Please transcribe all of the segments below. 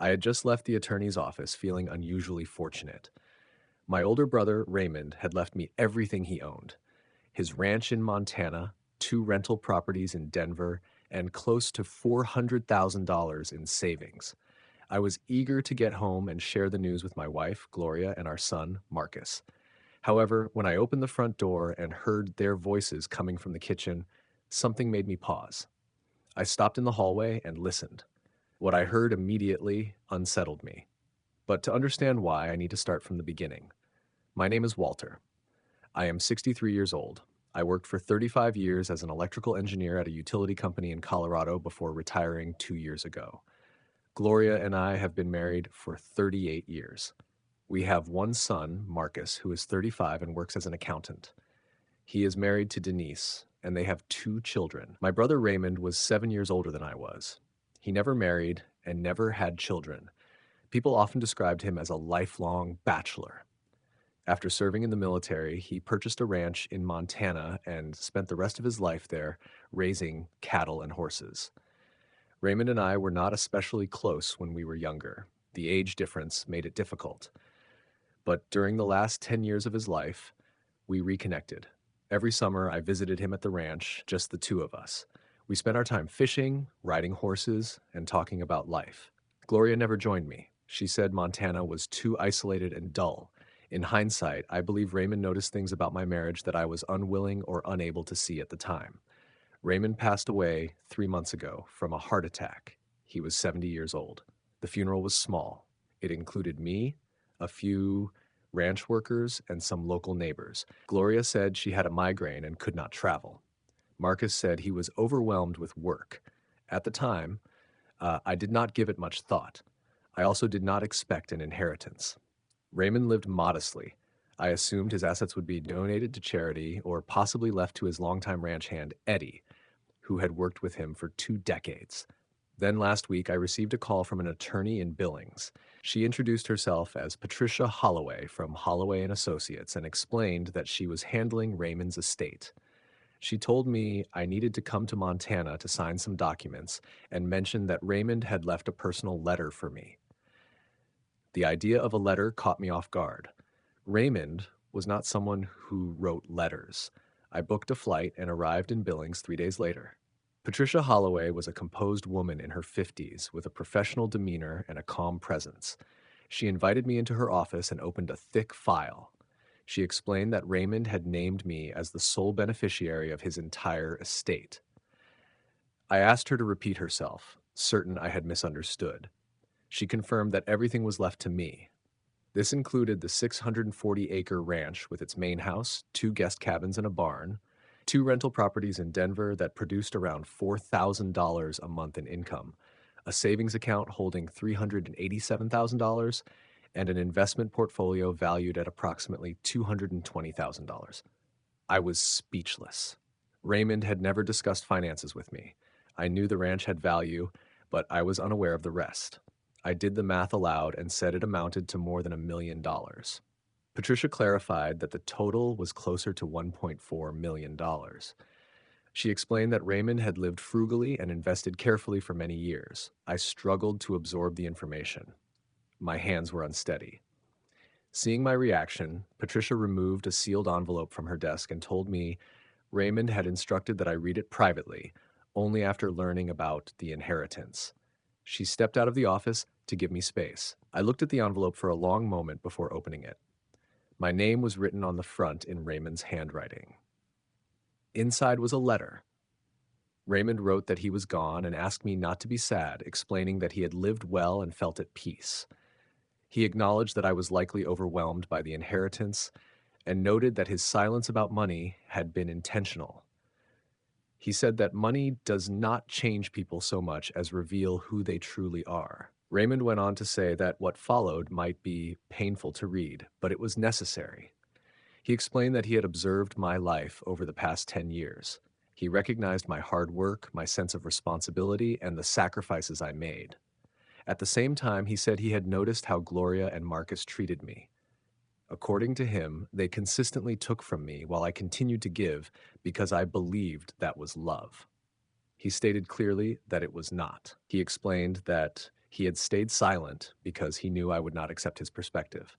I had just left the attorney's office feeling unusually fortunate. My older brother, Raymond, had left me everything he owned: his ranch in Montana, two rental properties in Denver, and close to $400,000 in savings. I was eager to get home and share the news with my wife, Gloria, and our son, Marcus. However, when I opened the front door and heard their voices coming from the kitchen, something made me pause. I stopped in the hallway and listened. What I heard immediately unsettled me. But to understand why, I need to start from the beginning. My name is Walter. I am 63 years old. I worked for 35 years as an electrical engineer at a utility company in Colorado before retiring 2 years ago. Gloria and I have been married for 38 years. We have one son, Marcus, who is 35 and works as an accountant. He is married to Denise, and they have two children. My brother Raymond was 7 years older than I was. He never married and never had children. People often described him as a lifelong bachelor. After serving in the military, he purchased a ranch in Montana and spent the rest of his life there raising cattle and horses. Raymond and I were not especially close when we were younger. The age difference made it difficult. But during the last 10 years of his life, we reconnected. Every summer, I visited him at the ranch, just the two of us. We spent our time fishing, riding horses, and talking about life. Gloria never joined me. She said Montana was too isolated and dull. In hindsight, I believe Raymond noticed things about my marriage that I was unwilling or unable to see at the time. Raymond passed away 3 months ago from a heart attack. He was 70 years old. The funeral was small. It included me, a few ranch workers, and some local neighbors. Gloria said she had a migraine and could not travel. Marcus said he was overwhelmed with work. At the time, I did not give it much thought. I also did not expect an inheritance. Raymond lived modestly. I assumed his assets would be donated to charity or possibly left to his longtime ranch hand, Eddie, who had worked with him for 2 decades. Then last week, I received a call from an attorney in Billings. She introduced herself as Patricia Holloway from Holloway and Associates and explained that she was handling Raymond's estate. She told me I needed to come to Montana to sign some documents and mentioned that Raymond had left a personal letter for me. The idea of a letter caught me off guard. Raymond was not someone who wrote letters. I booked a flight and arrived in Billings 3 days later. Patricia Holloway was a composed woman in her 50s with a professional demeanor and a calm presence. She invited me into her office and opened a thick file. She explained that Raymond had named me as the sole beneficiary of his entire estate. I asked her to repeat herself, certain I had misunderstood. She confirmed that everything was left to me. This included the 640-acre ranch with its main house, two guest cabins and a barn, two rental properties in Denver that produced around $4,000 a month in income, a savings account holding $387,000, and an investment portfolio valued at approximately $220,000. I was speechless. Raymond had never discussed finances with me. I knew the ranch had value, but I was unaware of the rest. I did the math aloud and said it amounted to more than $1 million. Patricia clarified that the total was closer to $1.4 million. She explained that Raymond had lived frugally and invested carefully for many years. I struggled to absorb the information. My hands were unsteady. Seeing my reaction, Patricia removed a sealed envelope from her desk and told me Raymond had instructed that I read it privately, only after learning about the inheritance. She stepped out of the office to give me space. I looked at the envelope for a long moment before opening it. My name was written on the front in Raymond's handwriting. Inside was a letter. Raymond wrote that he was gone and asked me not to be sad, explaining that he had lived well and felt at peace. He acknowledged that I was likely overwhelmed by the inheritance and noted that his silence about money had been intentional. He said that money does not change people so much as reveal who they truly are. Raymond went on to say that what followed might be painful to read, but it was necessary. He explained that he had observed my life over the past 10 years. He recognized my hard work, my sense of responsibility, and the sacrifices I made. At the same time, he said he had noticed how Gloria and Marcus treated me. According to him, they consistently took from me while I continued to give because I believed that was love. He stated clearly that it was not. He explained that He had stayed silent because he knew I would not accept his perspective.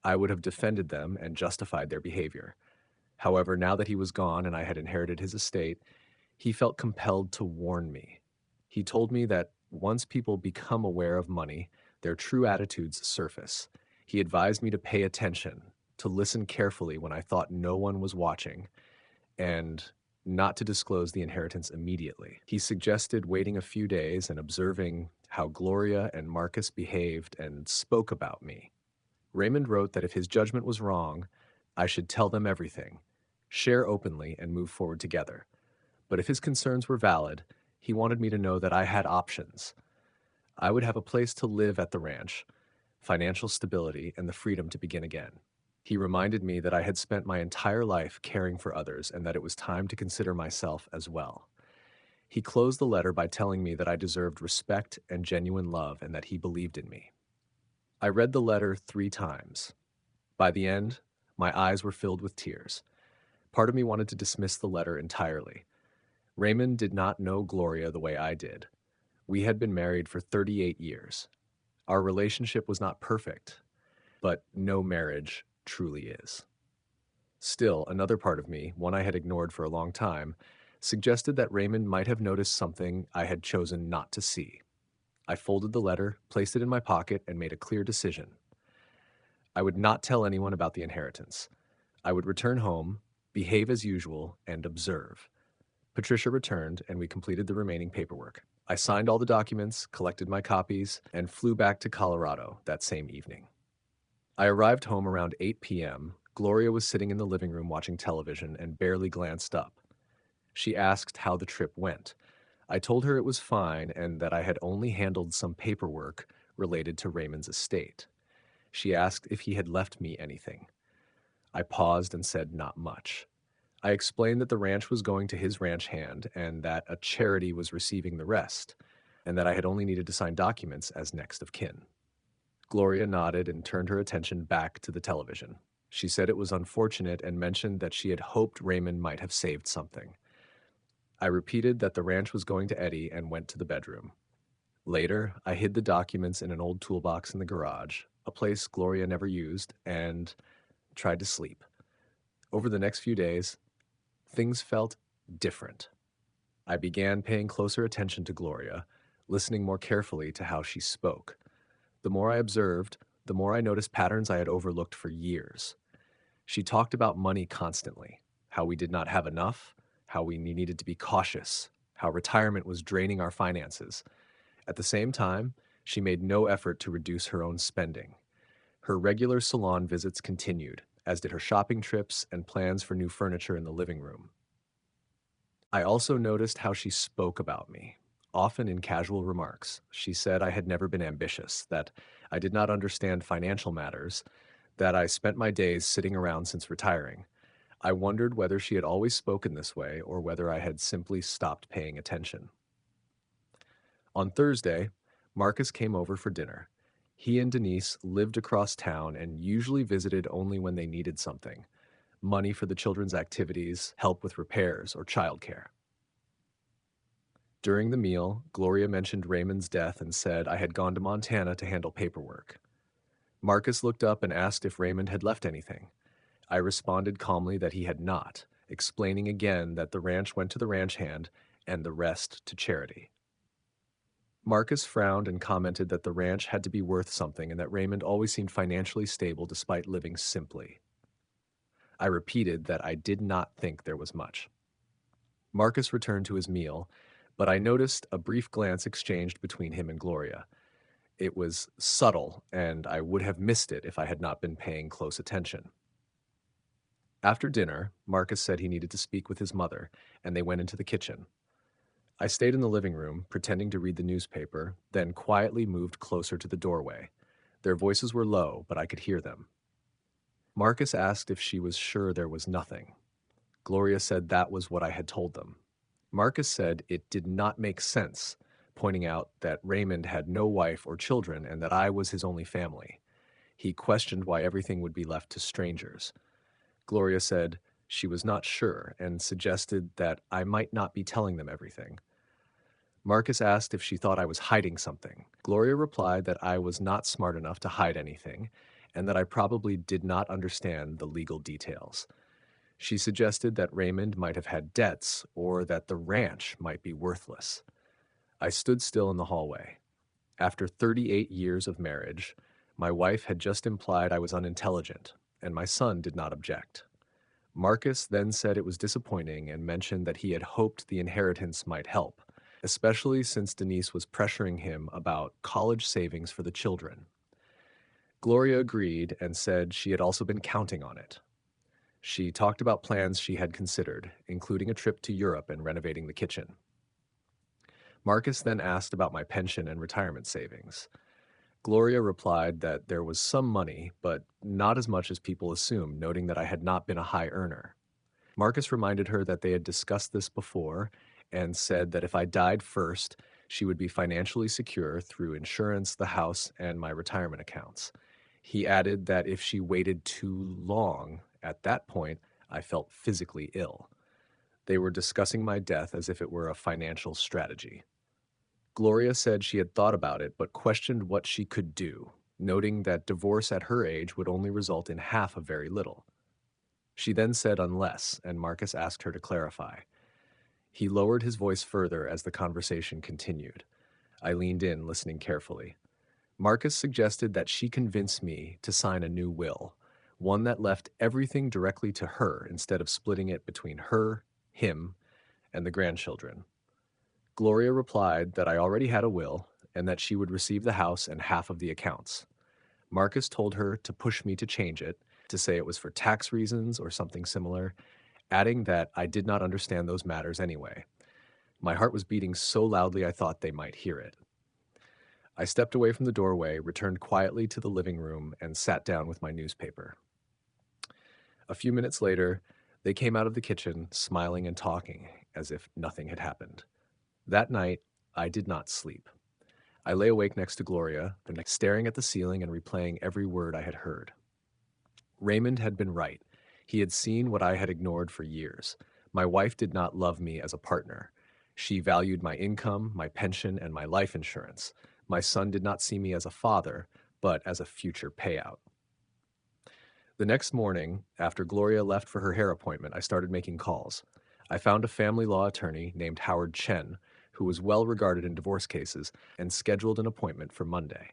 I would have defended them and justified their behavior. However, now that he was gone and I had inherited his estate, he felt compelled to warn me. He told me that once people become aware of money, their true attitudes surface. He advised me to pay attention, to listen carefully when I thought no one was watching, and not to disclose the inheritance immediately. He suggested waiting a few days and observing how Gloria and Marcus behaved and spoke about me. Raymond wrote that if his judgment was wrong, I should tell them everything, share openly, and move forward together. But if his concerns were valid, he wanted me to know that I had options. I would have a place to live at the ranch, financial stability, and the freedom to begin again. He reminded me that I had spent my entire life caring for others and that it was time to consider myself as well. He closed the letter by telling me that I deserved respect and genuine love and that he believed in me. I read the letter 3 times. By the end, my eyes were filled with tears. Part of me wanted to dismiss the letter entirely. Raymond did not know Gloria the way I did. We had been married for 38 years. Our relationship was not perfect, but no marriage truly is. Still, another part of me, one I had ignored for a long time, suggested that Raymond might have noticed something I had chosen not to see. I folded the letter, placed it in my pocket, and made a clear decision. I would not tell anyone about the inheritance. I would return home, behave as usual, and observe. Patricia returned, and we completed the remaining paperwork. I signed all the documents, collected my copies, and flew back to Colorado that same evening. I arrived home around 8 p.m. Gloria was sitting in the living room watching television and barely glanced up. She asked how the trip went. I told her it was fine and that I had only handled some paperwork related to Raymond's estate. She asked if he had left me anything. I paused and said not much. I explained that the ranch was going to his ranch hand and that a charity was receiving the rest, and that I had only needed to sign documents as next of kin. Gloria nodded and turned her attention back to the television. She said it was unfortunate and mentioned that she had hoped Raymond might have saved something. I repeated that the ranch was going to Eddie and went to the bedroom. Later, I hid the documents in an old toolbox in the garage, a place Gloria never used, and tried to sleep. Over the next few days, things felt different. I began paying closer attention to Gloria, listening more carefully to how she spoke. The more I observed, the more I noticed patterns I had overlooked for years. She talked about money constantly, how we did not have enough, how we needed to be cautious, how retirement was draining our finances. At the same time, she made no effort to reduce her own spending. Her regular salon visits continued, as did her shopping trips and plans for new furniture in the living room. I also noticed how she spoke about me, often in casual remarks. She said I had never been ambitious, that I did not understand financial matters, that I spent my days sitting around since retiring. I wondered whether she had always spoken this way or whether I had simply stopped paying attention. On Thursday, Marcus came over for dinner. He and Denise lived across town and usually visited only when they needed something: money for the children's activities, help with repairs, or childcare. During the meal, Gloria mentioned Raymond's death and said I had gone to Montana to handle paperwork. Marcus looked up and asked if Raymond had left anything. I responded calmly that he had not, explaining again that the ranch went to the ranch hand and the rest to charity. Marcus frowned and commented that the ranch had to be worth something and that Raymond always seemed financially stable despite living simply. I repeated that I did not think there was much. Marcus returned to his meal, but I noticed a brief glance exchanged between him and Gloria. It was subtle, and I would have missed it if I had not been paying close attention. After dinner, Marcus said he needed to speak with his mother, and they went into the kitchen. I stayed in the living room, pretending to read the newspaper, then quietly moved closer to the doorway. Their voices were low, but I could hear them. Marcus asked if she was sure there was nothing. Gloria said that was what I had told them. Marcus said it did not make sense, pointing out that Raymond had no wife or children and that I was his only family. He questioned why everything would be left to strangers. Gloria said she was not sure and suggested that I might not be telling them everything. Marcus asked if she thought I was hiding something. Gloria replied that I was not smart enough to hide anything, and that I probably did not understand the legal details. She suggested that Raymond might have had debts or that the ranch might be worthless. I stood still in the hallway. After 38 years of marriage, my wife had just implied I was unintelligent, and my son did not object. Marcus then said it was disappointing and mentioned that he had hoped the inheritance might help, especially since Denise was pressuring him about college savings for the children. Gloria agreed and said she had also been counting on it. She talked about plans she had considered, including a trip to Europe and renovating the kitchen. Marcus then asked about my pension and retirement savings. Gloria replied that there was some money, but not as much as people assumed, noting that I had not been a high earner. Marcus reminded her that they had discussed this before and said that if I died first, she would be financially secure through insurance, the house, and my retirement accounts. He added that if she waited too long, at that point, I felt physically ill. They were discussing my death as if it were a financial strategy. Gloria said she had thought about it but questioned what she could do, noting that divorce at her age would only result in half of very little. She then said unless, and Marcus asked her to clarify. He lowered his voice further as the conversation continued. I leaned in, listening carefully. Marcus suggested that she convince me to sign a new will, one that left everything directly to her instead of splitting it between her, him, and the grandchildren. Gloria replied that I already had a will and that she would receive the house and half of the accounts. Marcus told her to push me to change it, to say it was for tax reasons or something similar, adding that I did not understand those matters anyway. My heart was beating so loudly I thought they might hear it. I stepped away from the doorway, returned quietly to the living room, and sat down with my newspaper. A few minutes later, they came out of the kitchen, smiling and talking, as if nothing had happened. That night, I did not sleep. I lay awake next to Gloria, staring at the ceiling and replaying every word I had heard. Raymond had been right. He had seen what I had ignored for years. My wife did not love me as a partner. She valued my income, my pension, and my life insurance. My son did not see me as a father, but as a future payout. The next morning, after Gloria left for her hair appointment, I started making calls. I found a family law attorney named Howard Chen, who was well regarded in divorce cases, and scheduled an appointment for Monday.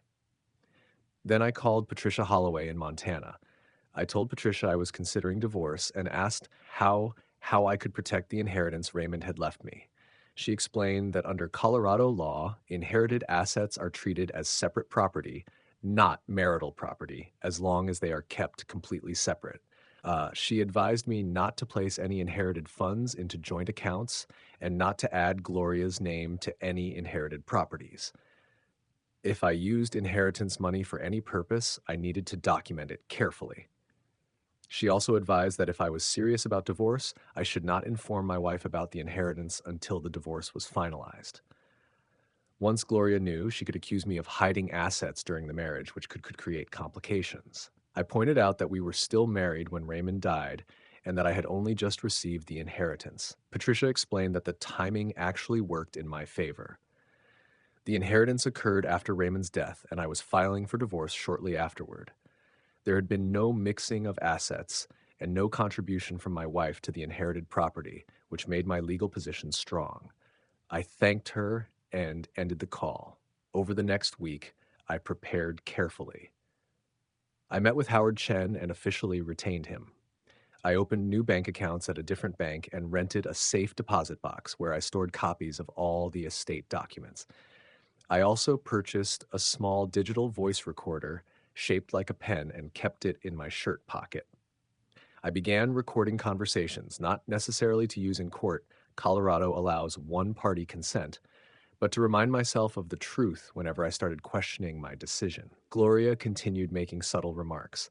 Then I called Patricia Holloway in Montana. I told Patricia I was considering divorce and asked how I could protect the inheritance Raymond had left me. She explained that under Colorado law, inherited assets are treated as separate property, not marital property, as long as they are kept completely separate. She advised me not to place any inherited funds into joint accounts and not to add Gloria's name to any inherited properties. If I used inheritance money for any purpose, I needed to document it carefully. She also advised that if I was serious about divorce, I should not inform my wife about the inheritance until the divorce was finalized. Once Gloria knew, she could accuse me of hiding assets during the marriage, which could create complications. I pointed out that we were still married when Raymond died and that I had only just received the inheritance. Patricia explained that the timing actually worked in my favor. The inheritance occurred after Raymond's death, and I was filing for divorce shortly afterward. There had been no mixing of assets and no contribution from my wife to the inherited property, which made my legal position strong. I thanked her and ended the call. Over the next week, I prepared carefully. I met with Howard Chen and officially retained him. I opened new bank accounts at a different bank and rented a safe deposit box where I stored copies of all the estate documents. I also purchased a small digital voice recorder shaped like a pen and kept it in my shirt pocket. I began recording conversations, not necessarily to use in court. Colorado allows one-party consent, but to remind myself of the truth whenever I started questioning my decision. Gloria continued making subtle remarks.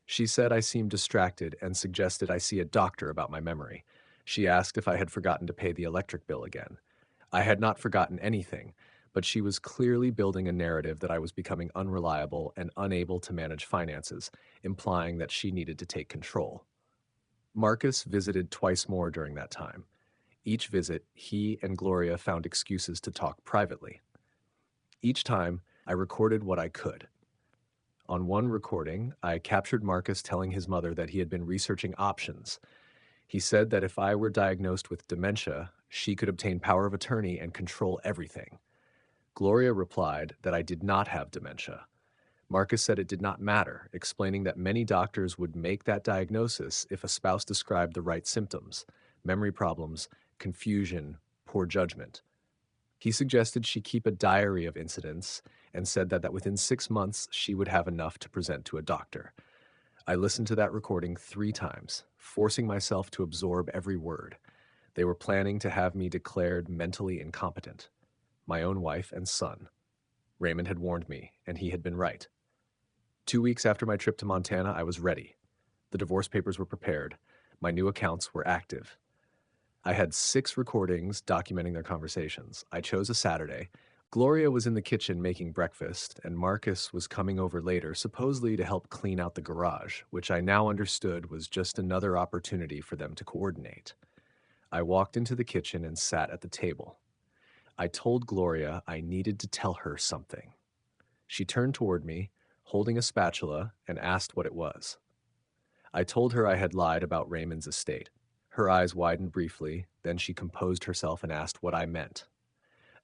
She said I seemed distracted and suggested I see a doctor about my memory. She asked if I had forgotten to pay the electric bill again. I had not forgotten anything, but she was clearly building a narrative that I was becoming unreliable and unable to manage finances, implying that she needed to take control. Marcus visited twice more during that time. Each visit, he and Gloria found excuses to talk privately. Each time, I recorded what I could. On one recording, I captured Marcus telling his mother that he had been researching options. He said that if I were diagnosed with dementia, she could obtain power of attorney and control everything. Gloria replied that I did not have dementia. Marcus said it did not matter, explaining that many doctors would make that diagnosis if a spouse described the right symptoms: memory problems, confusion, poor judgment. He suggested she keep a diary of incidents and said that within 6 months she would have enough to present to a doctor. I listened to that recording 3 times, forcing myself to absorb every word. They were planning to have me declared mentally incompetent. My own wife and son. Raymond had warned me, and he had been right. 2 weeks after my trip to Montana, I was ready. The divorce papers were prepared. My new accounts were active. I had 6 recordings documenting their conversations. I chose a Saturday. Gloria was in the kitchen making breakfast, and Marcus was coming over later, supposedly to help clean out the garage, which I now understood was just another opportunity for them to coordinate. I walked into the kitchen and sat at the table. I told Gloria I needed to tell her something. She turned toward me, holding a spatula, and asked what it was. I told her I had lied about Raymond's estate. Her eyes widened briefly, then she composed herself and asked what I meant.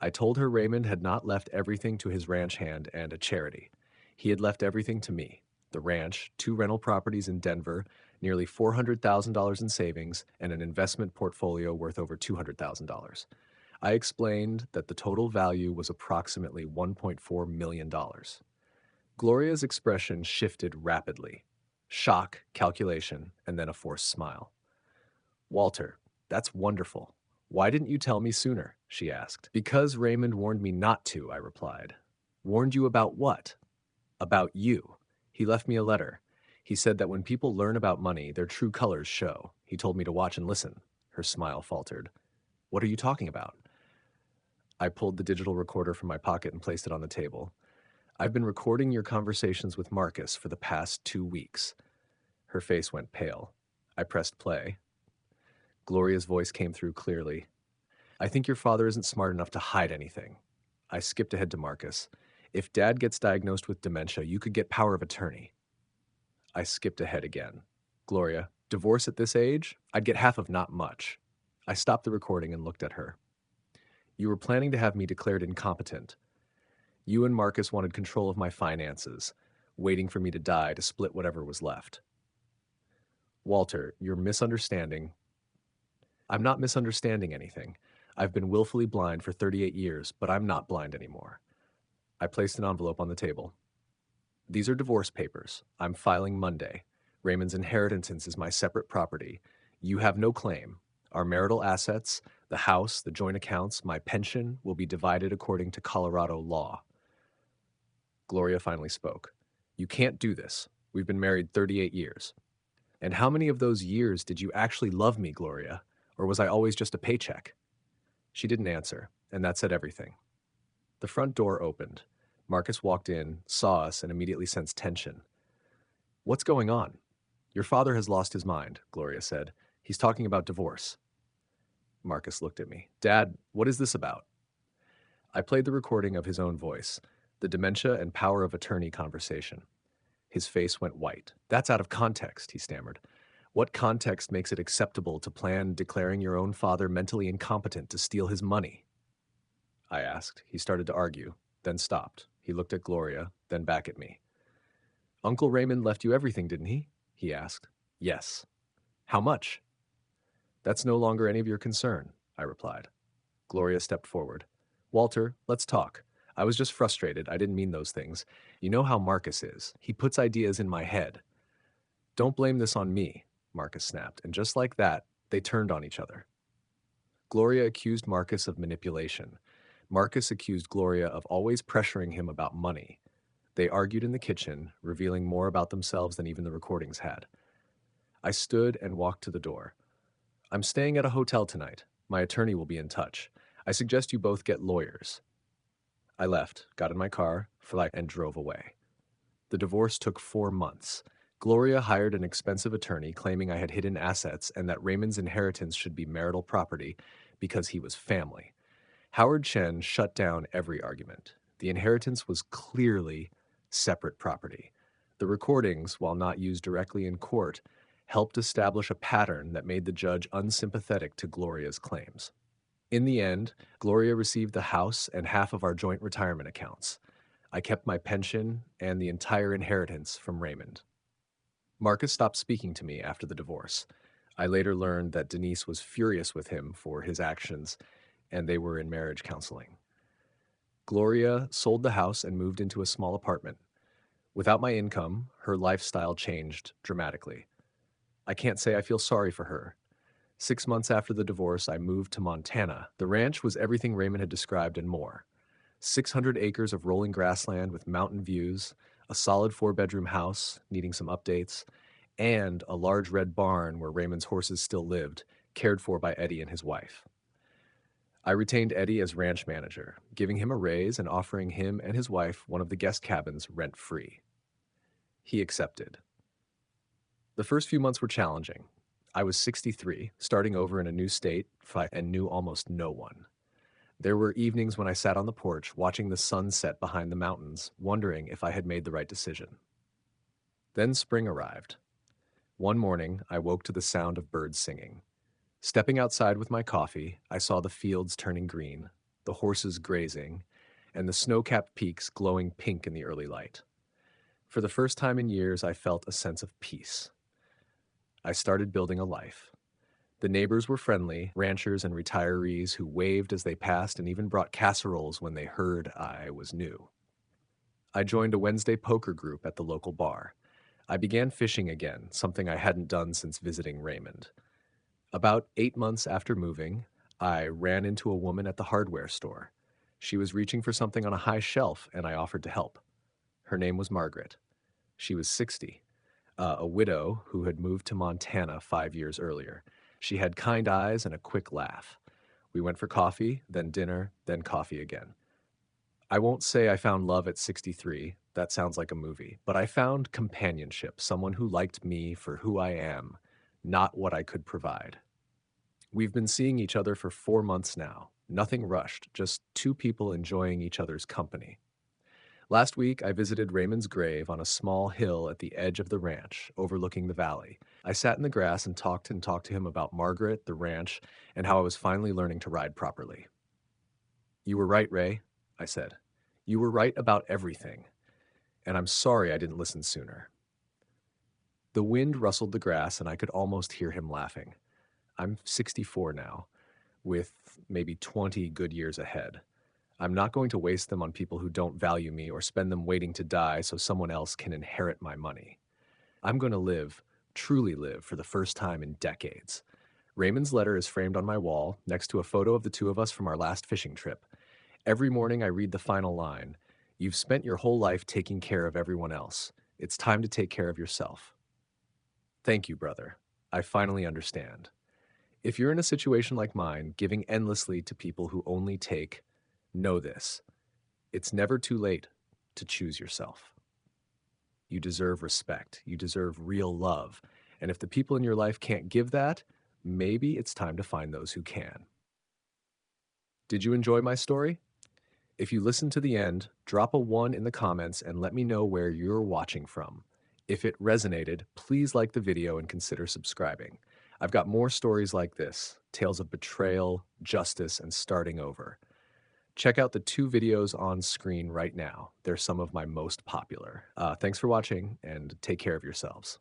I told her Raymond had not left everything to his ranch hand and a charity. He had left everything to me: the ranch, 2 rental properties in Denver, nearly $400,000 in savings, and an investment portfolio worth over $200,000. I explained that the total value was approximately $1.4 million. Gloria's expression shifted rapidly: shock, calculation, and then a forced smile. "Walter, that's wonderful. Why didn't you tell me sooner?" she asked. "Because Raymond warned me not to," I replied. "Warned you about what?" "About you. He left me a letter. He said that when people learn about money, their true colors show. He told me to watch and listen." Her smile faltered. "What are you talking about?" I pulled the digital recorder from my pocket and placed it on the table. "I've been recording your conversations with Marcus for the past 2 weeks. Her face went pale. I pressed play. Gloria's voice came through clearly. "I think your father isn't smart enough to hide anything." I skipped ahead to Marcus. "If Dad gets diagnosed with dementia, you could get power of attorney." I skipped ahead again. "Gloria, divorce at this age? I'd get half of not much." I stopped the recording and looked at her. "You were planning to have me declared incompetent. You and Marcus wanted control of my finances, waiting for me to die to split whatever was left." "Walter, you're misunderstanding." "I'm not misunderstanding anything. I've been willfully blind for 38 years, but I'm not blind anymore." I placed an envelope on the table. "These are divorce papers. I'm filing Monday. Raymond's inheritance is my separate property. You have no claim. Our marital assets, the house, the joint accounts, my pension will be divided according to Colorado law." Gloria finally spoke. "You can't do this. We've been married 38 years. "And how many of those years did you actually love me, Gloria? Or was I always just a paycheck?" She didn't answer, and that said everything. The front door opened. Marcus walked in, saw us, and immediately sensed tension. "What's going on?" "Your father has lost his mind," Gloria said. "He's talking about divorce." Marcus looked at me. "Dad, what is this about?" I played the recording of his own voice, the dementia and power of attorney conversation. His face went white. "That's out of context," he stammered. "What context makes it acceptable to plan declaring your own father mentally incompetent to steal his money?" I asked. He started to argue, then stopped. He looked at Gloria, then back at me. "Uncle Raymond left you everything, didn't he?" he asked. "Yes." "How much?" "That's no longer any of your concern," I replied. Gloria stepped forward. "Walter, let's talk. I was just frustrated. I didn't mean those things. You know how Marcus is. He puts ideas in my head." "Don't blame this on me," Marcus snapped, and just like that, they turned on each other. Gloria accused Marcus of manipulation. Marcus accused Gloria of always pressuring him about money. They argued in the kitchen, revealing more about themselves than even the recordings had. I stood and walked to the door. "I'm staying at a hotel tonight. My attorney will be in touch. I suggest you both get lawyers." I left, got in my car, and drove away. The divorce took 4 months. Gloria hired an expensive attorney claiming I had hidden assets and that Raymond's inheritance should be marital property because he was family. Howard Chen shut down every argument. The inheritance was clearly separate property. The recordings, while not used directly in court, helped establish a pattern that made the judge unsympathetic to Gloria's claims. In the end, Gloria received the house and half of our joint retirement accounts. I kept my pension and the entire inheritance from Raymond. Marcus stopped speaking to me after the divorce. I later learned that Denise was furious with him for his actions, and they were in marriage counseling. Gloria sold the house and moved into a small apartment. Without my income, her lifestyle changed dramatically. I can't say I feel sorry for her. 6 months after the divorce, I moved to Montana. The ranch was everything Raymond had described and more. 600 acres of rolling grassland with mountain views, a solid 4-bedroom house needing some updates, and a large red barn where Raymond's horses still lived, cared for by Eddie and his wife. I retained Eddie as ranch manager, giving him a raise and offering him and his wife one of the guest cabins rent-free. He accepted. The first few months were challenging. I was 63, starting over in a new state, and knew almost no one. There were evenings when I sat on the porch, watching the sun set behind the mountains, wondering if I had made the right decision. Then spring arrived. One morning, I woke to the sound of birds singing. Stepping outside with my coffee, I saw the fields turning green, the horses grazing, and the snow-capped peaks glowing pink in the early light. For the first time in years, I felt a sense of peace. I started building a life. The neighbors were friendly, ranchers and retirees who waved as they passed and even brought casseroles when they heard I was new. I joined a Wednesday poker group at the local bar. I began fishing again, something I hadn't done since visiting Raymond. About 8 months after moving, I ran into a woman at the hardware store. She was reaching for something on a high shelf, and I offered to help. Her name was Margaret. She was 60, a widow who had moved to Montana 5 years earlier. She had kind eyes and a quick laugh. We went for coffee, then dinner, then coffee again. I won't say I found love at 63. That sounds like a movie. But I found companionship, someone who liked me for who I am, not what I could provide. We've been seeing each other for 4 months now. Nothing rushed, just two people enjoying each other's company. Last week, I visited Raymond's grave on a small hill at the edge of the ranch, overlooking the valley. I sat in the grass and talked to him about Margaret, the ranch, and how I was finally learning to ride properly. "You were right, Ray," I said. "You were right about everything, and I'm sorry I didn't listen sooner." The wind rustled the grass, and I could almost hear him laughing. I'm 64 now, with maybe 20 good years ahead. I'm not going to waste them on people who don't value me or spend them waiting to die so someone else can inherit my money. I'm going to live, truly live, for the first time in decades. Raymond's letter is framed on my wall next to a photo of the two of us from our last fishing trip. Every morning I read the final line: "You've spent your whole life taking care of everyone else. It's time to take care of yourself." Thank you, brother. I finally understand. If you're in a situation like mine, giving endlessly to people who only take, know this: it's never too late to choose yourself. You deserve respect. You deserve real love. And if the people in your life can't give that, maybe it's time to find those who can. Did you enjoy my story? If you listened to the end, drop a 1 in the comments and let me know where you're watching from. If it resonated, please like the video and consider subscribing. I've got more stories like this, tales of betrayal, justice, and starting over. Check out the 2 videos on screen right now. They're some of my most popular. Thanks for watching, and take care of yourselves.